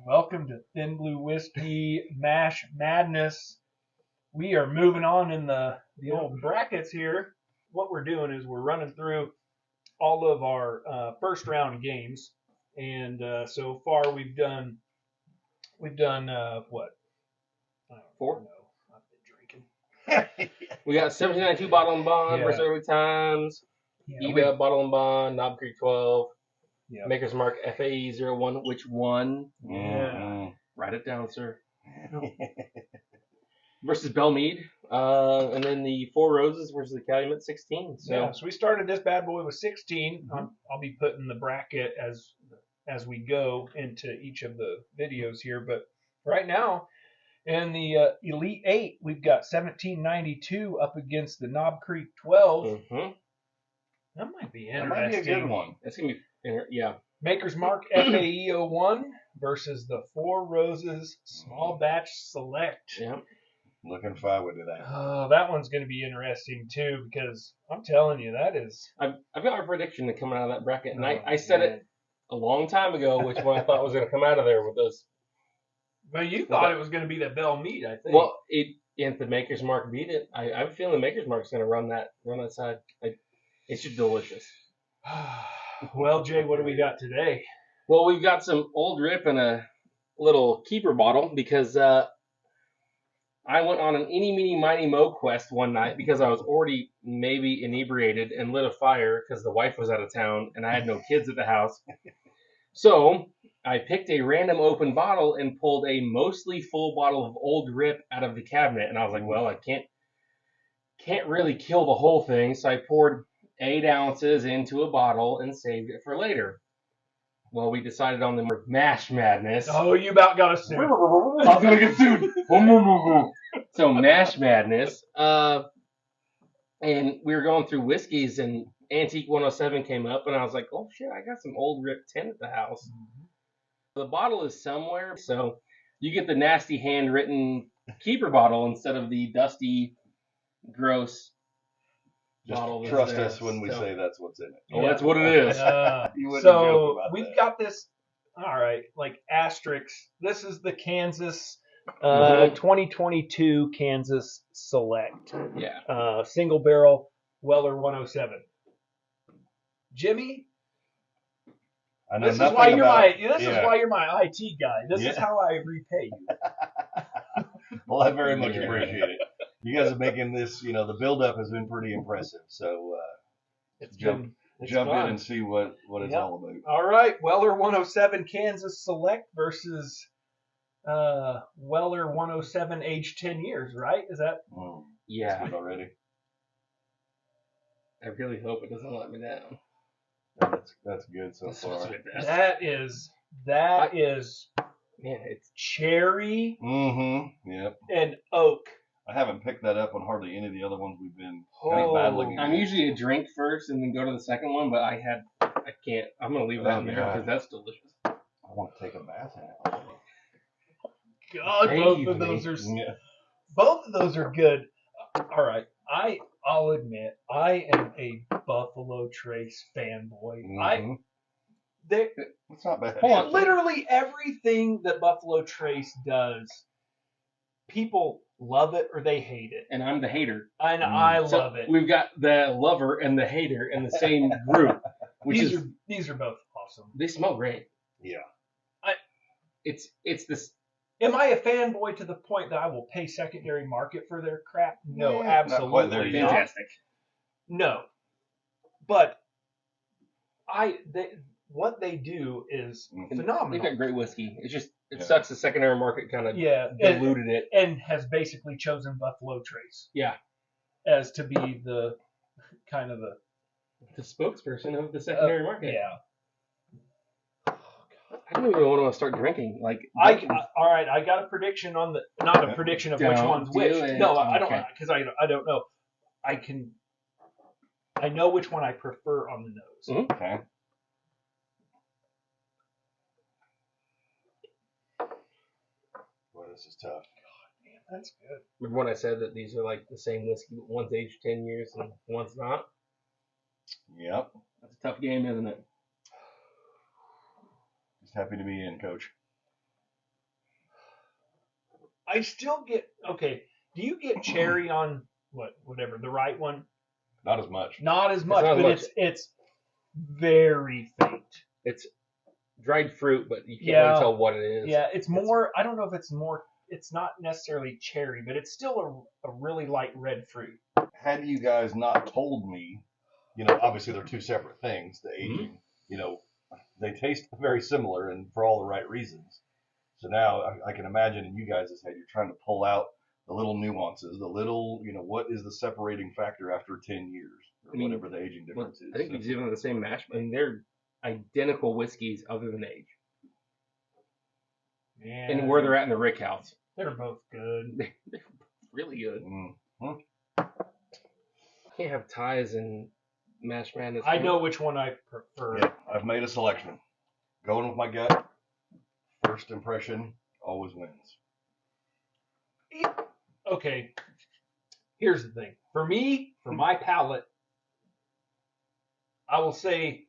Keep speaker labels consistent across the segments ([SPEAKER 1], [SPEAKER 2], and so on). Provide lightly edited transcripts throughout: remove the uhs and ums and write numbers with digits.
[SPEAKER 1] Welcome to Thin Blue Whiskey Mash Madness. We are moving on in the old brackets here. What we're doing is we're running through all of our first round games, and so far we've done what? I don't
[SPEAKER 2] Four?
[SPEAKER 1] know. I've been drinking.
[SPEAKER 2] We got 1792 Bottle and Bond
[SPEAKER 1] Yeah.
[SPEAKER 2] versus Early Times.
[SPEAKER 1] Yeah,
[SPEAKER 2] Eda Bottle and Bond, Knob Creek 12.
[SPEAKER 1] yeah.
[SPEAKER 2] Maker's Mark FAE 01, which one?
[SPEAKER 1] Yeah.
[SPEAKER 2] Write it down, sir. Versus Belmead. And then the Four Roses versus the Calumet 16.
[SPEAKER 1] So we started this bad boy with 16. I'll be putting the bracket as we go into each of the videos here. But right now, in the Elite 8, we've got 1792 up against the Knob Creek 12.
[SPEAKER 2] Mm-hmm.
[SPEAKER 1] That might be
[SPEAKER 3] That
[SPEAKER 1] interesting.
[SPEAKER 3] might be a good one.
[SPEAKER 2] That's going to be, yeah.
[SPEAKER 1] Maker's Mark FAE 01 versus the Four Roses Small Batch Select.
[SPEAKER 2] Yeah.
[SPEAKER 3] Looking forward to that.
[SPEAKER 1] Oh, that one's going to be interesting too, because I'm telling you, that is.
[SPEAKER 2] I've got my prediction coming out of that bracket, and I said it a long time ago, which one I thought was going to come out of there with those.
[SPEAKER 1] But you thought it was going to be the Bell Mead, I think.
[SPEAKER 2] Well, if the Maker's Mark beat it, I have a feeling the Maker's Mark's going to run that side. It's just delicious.
[SPEAKER 1] Well, Jay, what do we got today?
[SPEAKER 2] Well, we've got some Old Rip and a little keeper bottle because I went on an eeny, meeny, miny, mo quest one night because I was already maybe inebriated and lit a fire because the wife was out of town and I had no kids at the house. So I picked a random open bottle and pulled a mostly full bottle of Old Rip out of the cabinet. And I was like, well, I can't really kill the whole thing. So I poured 8 ounces into a bottle and saved it for later. Well, we decided on the Mash Madness.
[SPEAKER 1] Oh, you about got us sued.
[SPEAKER 2] I was going to get sued. So Mash Madness. And we were going through whiskeys and Antique 107 came up and I was like, oh shit, I got some Old Rip 10 at the house. The bottle is somewhere. So you get the nasty handwritten keeper bottle instead of the dusty, gross bottle.
[SPEAKER 3] Just trust us when we say that's what's in it.
[SPEAKER 2] Oh, yeah. That's what it is.
[SPEAKER 1] So we've got this, all right, like asterisks. This is the Kansas 2022 Kansas Select.
[SPEAKER 2] Yeah.
[SPEAKER 1] Single barrel Weller 107. Jimmy,
[SPEAKER 3] I know
[SPEAKER 1] this is
[SPEAKER 3] nothing
[SPEAKER 1] why you're
[SPEAKER 3] about,
[SPEAKER 1] why you're my IT guy. This is how I repay you.
[SPEAKER 3] Well, I very much appreciate it. You guys are making this, the build-up has been pretty impressive. So
[SPEAKER 1] It's
[SPEAKER 3] jump in and see what it's all about.
[SPEAKER 1] All right, Weller 107 Kansas Select versus Weller 107 age 10 years, right? Is that?
[SPEAKER 2] Yeah.
[SPEAKER 3] That's good already.
[SPEAKER 2] I really hope it doesn't let me down.
[SPEAKER 3] That's good so far.
[SPEAKER 1] That is
[SPEAKER 2] Man, it's
[SPEAKER 1] cherry
[SPEAKER 3] Yep.
[SPEAKER 1] and oak.
[SPEAKER 3] I haven't picked that up on hardly any of the other ones we've been kind of battling.
[SPEAKER 2] I'm usually a drink first and then go to the second one, but I can't. I'm going to leave that in there because that's delicious.
[SPEAKER 3] I want to take a bath now.
[SPEAKER 1] God, both of those are good. All right, I'll admit I am a Buffalo Trace fanboy.
[SPEAKER 3] It's not bad.
[SPEAKER 1] Literally everything that Buffalo Trace does, people love it or they hate it.
[SPEAKER 2] And I'm the hater.
[SPEAKER 1] And I love it.
[SPEAKER 2] We've got the lover and the hater in the same group.
[SPEAKER 1] These are both awesome.
[SPEAKER 2] They smell great.
[SPEAKER 3] Yeah.
[SPEAKER 2] It's this.
[SPEAKER 1] Am I a fanboy to the point that I will pay secondary market for their crap? No,
[SPEAKER 3] Not
[SPEAKER 1] absolutely
[SPEAKER 3] quite there yet.
[SPEAKER 2] Fantastic.
[SPEAKER 1] No. But what they do is phenomenal.
[SPEAKER 2] They've got great whiskey. It sucks the secondary market kind of diluted it.
[SPEAKER 1] And has basically chosen Buffalo Trace.
[SPEAKER 2] Yeah.
[SPEAKER 1] As to be the kind of
[SPEAKER 2] the spokesperson of the secondary market.
[SPEAKER 1] Yeah.
[SPEAKER 2] I don't even want to start drinking.
[SPEAKER 1] All right. I got a prediction on not a prediction of which one's which. No, I don't, because I don't know. I know which one I prefer on the nose.
[SPEAKER 3] Okay. Boy, this is tough.
[SPEAKER 1] God, man, that's good.
[SPEAKER 2] Remember when I said that these are like the same whiskey, but one's aged 10 years and one's not?
[SPEAKER 3] Yep.
[SPEAKER 2] That's a tough game, isn't it?
[SPEAKER 3] Just happy to be in, Coach.
[SPEAKER 1] I still get okay. Do you get cherry on whatever the right one?
[SPEAKER 3] Not as much.
[SPEAKER 1] Not as much,
[SPEAKER 2] not as
[SPEAKER 1] but
[SPEAKER 2] much.
[SPEAKER 1] it's very faint.
[SPEAKER 2] It's dried fruit, but you can't
[SPEAKER 1] Yeah.
[SPEAKER 2] really tell what it is.
[SPEAKER 1] Yeah, it's more. I don't know if it's more. It's not necessarily cherry, but it's still a really light red fruit.
[SPEAKER 3] Had you guys not told me, obviously they're two separate things. The aging, they taste very similar, and for all the right reasons. So now I can imagine in you guys' head, you're trying to pull out the little nuances, the little, what is the separating factor after 10 years or whatever the aging difference is.
[SPEAKER 2] I think these even the same mash, and they're identical whiskeys other than age.
[SPEAKER 1] Man,
[SPEAKER 2] And where they're at in the Rick House.
[SPEAKER 1] they're both good.
[SPEAKER 2] They're really good.
[SPEAKER 3] Mm-hmm.
[SPEAKER 2] Can't have ties and Mash Madness.
[SPEAKER 1] I know which one I prefer.
[SPEAKER 3] Yeah, I've made a selection. Going with my gut. First impression always wins.
[SPEAKER 1] Okay, here's the thing. For me, for my palate, I will say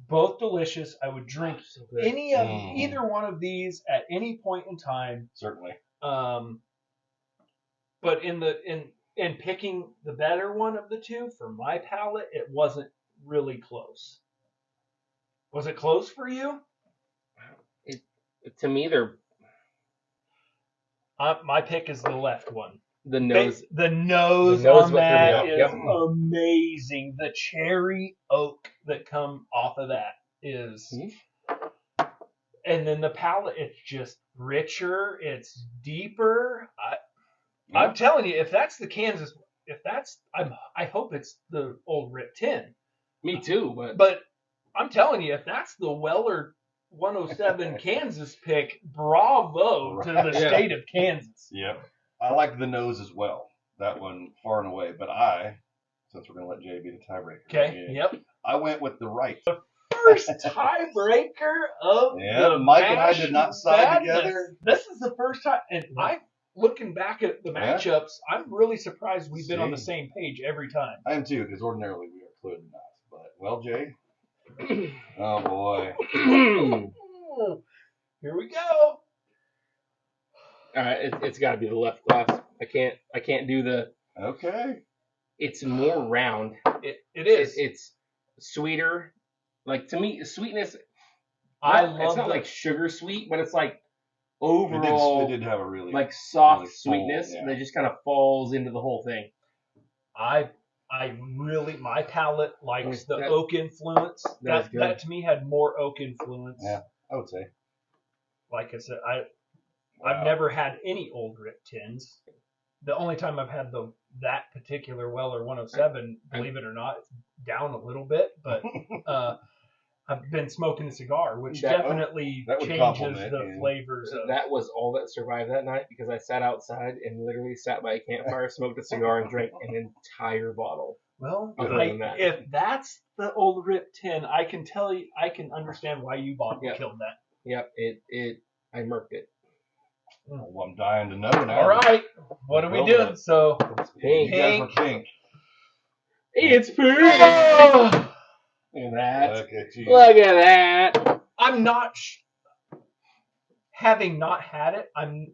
[SPEAKER 1] both delicious. I would drink either one of these at any point in time.
[SPEAKER 3] Certainly.
[SPEAKER 1] But in picking the better one of the two, for my palate, it wasn't really close. Was it close for you?
[SPEAKER 2] To me, they're
[SPEAKER 1] my pick is the left one.
[SPEAKER 2] the nose.
[SPEAKER 1] The nose on that is amazing. The cherry oak that come off of that is, and then the palate, it's just richer. It's deeper. I'm telling you, if that's the Kansas, I hope it's the old Rip 10.
[SPEAKER 2] Me too,
[SPEAKER 1] but I'm telling you, if that's the Weller 107 Kansas pick, bravo to the state of Kansas.
[SPEAKER 3] Yep. I like the nose as well. That one far and away. But since we're going to let Jay be the tiebreaker.
[SPEAKER 1] Okay, yep.
[SPEAKER 3] I went with the right.
[SPEAKER 1] First tiebreaker of the
[SPEAKER 3] Mike and I did not side together.
[SPEAKER 1] This is the first time, and looking back at the matchups, I'm really surprised we've been on the same page every time.
[SPEAKER 3] I am too, because ordinarily we are clearly not. But, well, Jay. Oh, boy.
[SPEAKER 1] Here we go.
[SPEAKER 2] All right, it's got to be the left glass. I can't do the.
[SPEAKER 3] Okay.
[SPEAKER 2] It's more round.
[SPEAKER 1] It is.
[SPEAKER 2] It's sweeter. Like, to me, sweetness. It's not like sugar sweet, but it's like overall.
[SPEAKER 3] It did have a really
[SPEAKER 2] like soft
[SPEAKER 3] really
[SPEAKER 2] sweetness
[SPEAKER 3] full,
[SPEAKER 2] that just kind of falls into the whole thing.
[SPEAKER 1] My palate likes the oak influence. That to me had more oak influence.
[SPEAKER 3] Yeah, I would say.
[SPEAKER 1] Like I said, I've never had any old Rip 10s. The only time I've had that particular Weller 107, believe it or not, it's down a little bit, but I've been smoking a cigar, which definitely changes the flavors.
[SPEAKER 2] That was all that survived that night because I sat outside and literally sat by a campfire, smoked a cigar, and drank an entire bottle.
[SPEAKER 1] Well, if that's the old Rip 10, I can tell you, I can understand why you killed that.
[SPEAKER 2] Yep, I murked it.
[SPEAKER 3] Well, I'm dying to know now.
[SPEAKER 1] All right, what are we doing? So,
[SPEAKER 2] pink.
[SPEAKER 3] You guys were pink.
[SPEAKER 2] It's pink. Look at that. Look at that.
[SPEAKER 1] I'm not. Having not had it, I'm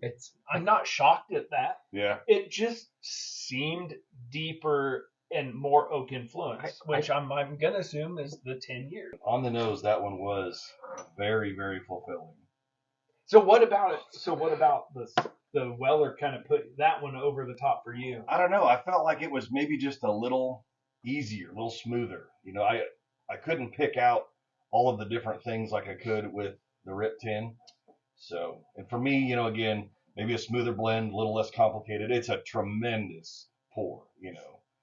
[SPEAKER 1] not shocked at that.
[SPEAKER 3] Yeah.
[SPEAKER 1] It just seemed deeper and more oak influence, which I'm gonna assume is the 10 years.
[SPEAKER 3] On the nose, that one was very, very fulfilling.
[SPEAKER 1] So what about it? So what about the Weller kind of put that one over the top for you?
[SPEAKER 3] I don't know. I felt like it was maybe just a little easier, a little smoother. I couldn't pick out all of the different things like I could with the Rip 10. So, and for me, again, maybe a smoother blend, a little less complicated. It's a tremendous pour,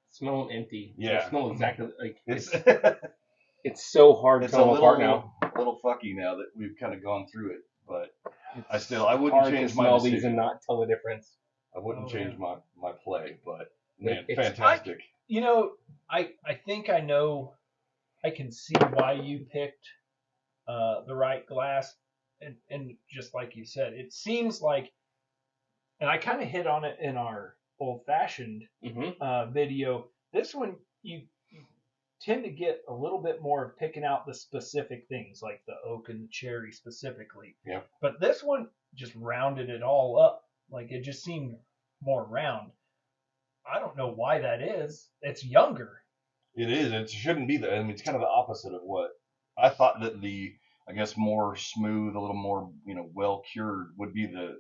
[SPEAKER 2] Smelling empty.
[SPEAKER 3] Yeah.
[SPEAKER 2] It smells exactly like it's so hard to tell apart now.
[SPEAKER 3] A little fucky now that we've kind of gone through it, but I wouldn't change my
[SPEAKER 2] smell
[SPEAKER 3] decision.
[SPEAKER 2] these and not tell the difference.
[SPEAKER 3] I wouldn't change my play, but man, fantastic.
[SPEAKER 1] I think I know. I can see why you picked the right glass, and just like you said, it seems like, and I kind of hit on it in our old-fashioned video. This one, you tend to get a little bit more of picking out the specific things, like the oak and the cherry specifically.
[SPEAKER 3] Yeah.
[SPEAKER 1] But this one just rounded it all up Like it just seemed more round. I don't know why that is. It's younger.
[SPEAKER 3] It is. It shouldn't be that. I mean, it's kind of the opposite of what I thought that I guess, more smooth, a little more, well cured would be the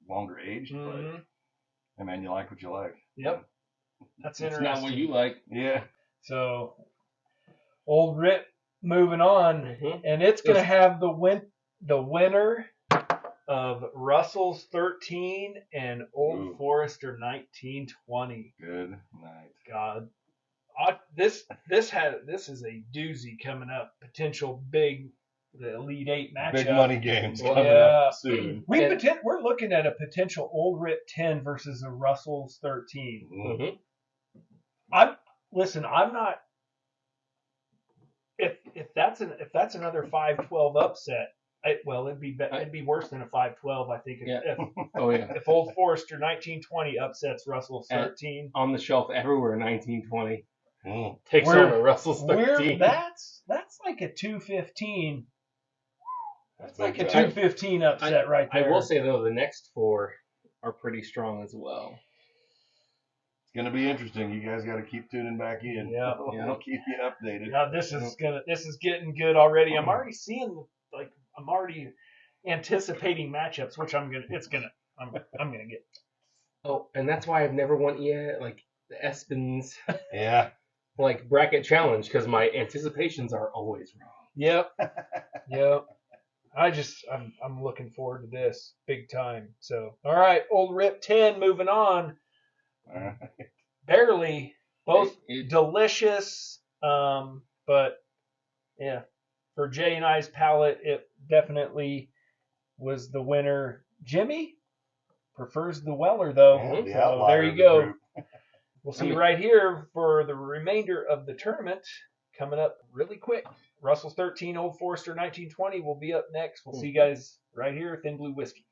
[SPEAKER 3] longer aged.
[SPEAKER 1] Mm-hmm.
[SPEAKER 3] But, hey, man, you like what you like.
[SPEAKER 1] Yep. That's
[SPEAKER 2] It's
[SPEAKER 1] interesting.
[SPEAKER 2] not what you like.
[SPEAKER 3] Yeah.
[SPEAKER 1] So, Old Rip moving on,
[SPEAKER 2] Mhm.
[SPEAKER 1] and it's going to have the winner of Russell's 13 and Old
[SPEAKER 3] Ooh.
[SPEAKER 1] Forester 1920.
[SPEAKER 3] Good night.
[SPEAKER 1] God, this is a doozy coming up. Potential the Elite Eight matchup.
[SPEAKER 3] Big money games coming
[SPEAKER 1] Yeah.
[SPEAKER 3] up soon.
[SPEAKER 1] We're looking at a potential Old Rip 10 versus a Russell's 13.
[SPEAKER 2] Mhm.
[SPEAKER 1] I'm not. If that's another 5-12 upset, it'd be worse than a 5-12. I think if Old Forester 1920 upsets Russell's 13.
[SPEAKER 2] On the shelf everywhere, 1920
[SPEAKER 3] Mm.
[SPEAKER 2] takes on a Russell's 13.
[SPEAKER 1] That's like a 215. That's like a
[SPEAKER 3] big.
[SPEAKER 1] 215 upset right there.
[SPEAKER 2] I will say though, the next four are pretty strong as well.
[SPEAKER 3] It's gonna be interesting. You guys got to keep tuning back in.
[SPEAKER 1] Yeah.
[SPEAKER 3] We'll keep you updated.
[SPEAKER 1] Now this is getting good already. I'm already seeing I'm already anticipating matchups, which I'm gonna get.
[SPEAKER 2] Oh, and that's why I've never won like the Espins
[SPEAKER 3] Yeah.
[SPEAKER 2] like bracket challenge, because my anticipations are always wrong.
[SPEAKER 1] Yep. I'm looking forward to this big time. So all right, Old Rip 10 moving on.
[SPEAKER 3] All right.
[SPEAKER 1] Barely, both
[SPEAKER 2] It-
[SPEAKER 1] delicious, but yeah, for Jay and I's palate, it definitely was the winner. Jimmy prefers the Weller though.
[SPEAKER 3] Yeah, the
[SPEAKER 1] So
[SPEAKER 3] outlier
[SPEAKER 1] there you
[SPEAKER 3] of the
[SPEAKER 1] go.
[SPEAKER 3] group.
[SPEAKER 1] We'll see right here for the remainder of the tournament coming up really quick. Russell's 13, Old Forester 1920 will be up next. We'll see you guys right here at Thin Blue Whiskey.